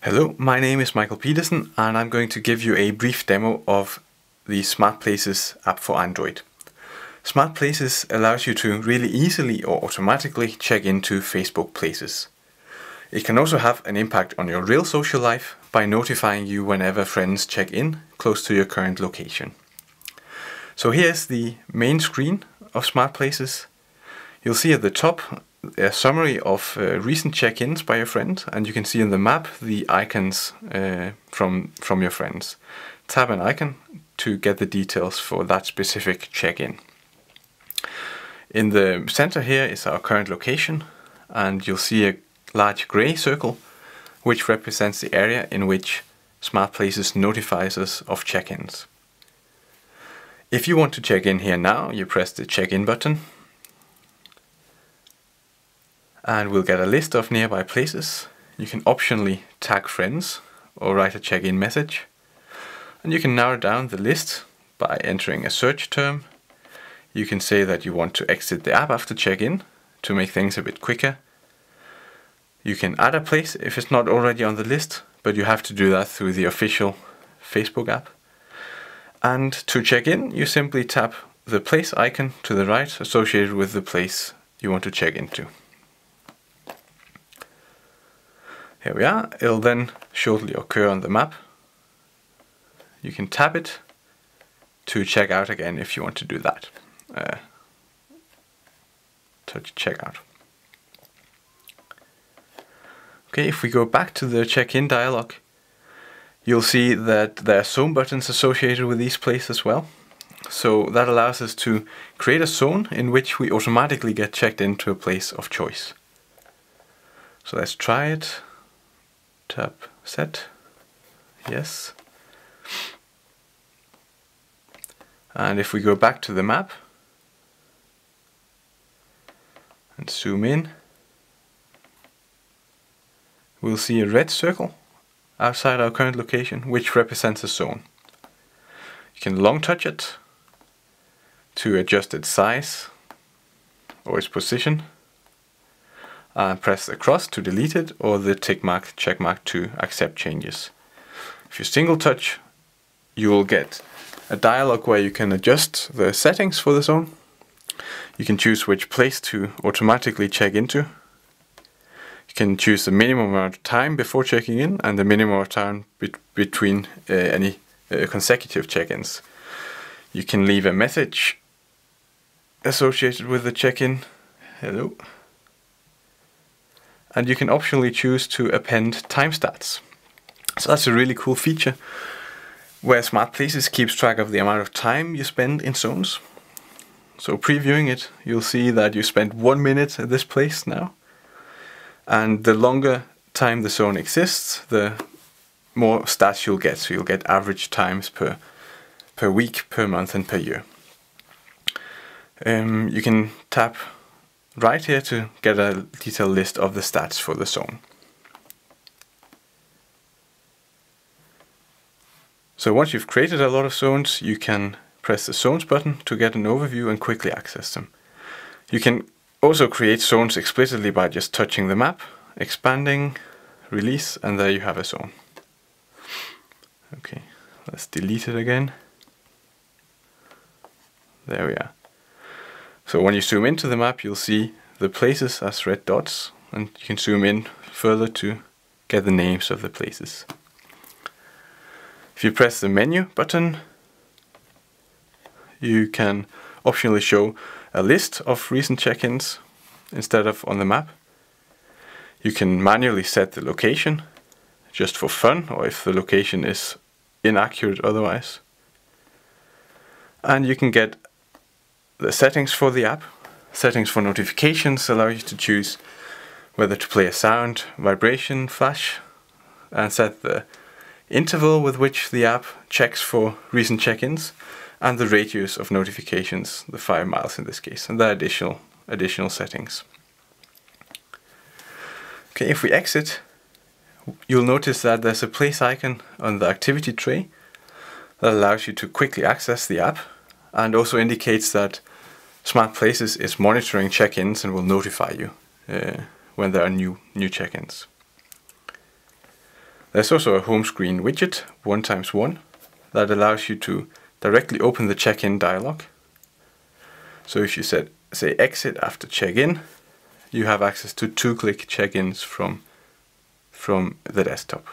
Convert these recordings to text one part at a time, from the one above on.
Hello, my name is Michael Peterson and I'm going to give you a brief demo of the Smart Places app for Android. Smart Places allows you to really easily or automatically check into Facebook Places. It can also have an impact on your real social life by notifying you whenever friends check in close to your current location. So here's the main screen of Smart Places. You'll see at the top a summary of recent check-ins by your friend, and you can see in the map the icons from your friends. Tap an icon to get the details for that specific check-in. In the center here is our current location, and you'll see a large gray circle which represents the area in which Smart Places notifies us of check-ins. If you want to check in here now, you press the check-in button, and we'll get a list of nearby places. You can optionally tag friends or write a check-in message. And you can narrow down the list by entering a search term. You can say that you want to exit the app after check-in to make things a bit quicker. You can add a place if it's not already on the list, but you have to do that through the official Facebook app. And to check in, you simply tap the place icon to the right associated with the place you want to check into. Here we are. It'll then shortly occur on the map. You can tap it to check out again if you want to do that. Touch checkout. Okay, if we go back to the check-in dialog, you'll see that there are zone buttons associated with these places as well. So that allows us to create a zone in which we automatically get checked into a place of choice. So let's try it. Tap set, yes. And if we go back to the map and zoom in, we'll see a red circle outside our current location, which represents a zone. You can long touch it to adjust its size or its position. Press the cross to delete it, or the tick mark, check mark to accept changes. If you single touch, you will get a dialog where you can adjust the settings for the zone. You can choose which place to automatically check into. You can choose the minimum amount of time before checking in and the minimum amount of time between any consecutive check-ins. You can leave a message associated with the check-in. Hello. And you can optionally choose to append time stats. So that's a really cool feature where Smart Places keeps track of the amount of time you spend in zones. So previewing it, you'll see that you spent 1 minute at this place now. And the longer time the zone exists, the more stats you'll get. So you'll get average times per week, per month and per year. You can tap right here to get a detailed list of the stats for the zone. So once you've created a lot of zones, you can press the zones button to get an overview and quickly access them. You can also create zones explicitly by just touching the map, expanding, release, and there you have a zone. Okay, let's delete it again. There we are. So when you zoom into the map, you'll see the places as red dots, and you can zoom in further to get the names of the places. If you press the menu button, you can optionally show a list of recent check-ins instead of on the map. You can manually set the location just for fun, or if the location is inaccurate otherwise. And you can get the settings for the app. Settings for notifications allow you to choose whether to play a sound, vibration, flash, and set the interval with which the app checks for recent check-ins and the radius of notifications, the 5 miles in this case, and there are additional settings. Okay, if we exit, you'll notice that there's a place icon on the activity tray that allows you to quickly access the app and also indicates that Smart Places is monitoring check-ins and will notify you when there are new check-ins. There's also a home screen widget, 1x1, that allows you to directly open the check-in dialog. So if you say exit after check-in, you have access to 2-click check-ins from the desktop.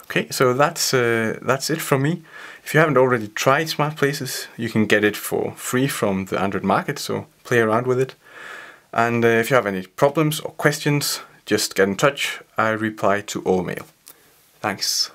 Okay, so that's it from me. If you haven't already tried Smart Places, you can get it for free from the Android market, so play around with it. And if you have any problems or questions, just get in touch. I reply to all mail. Thanks.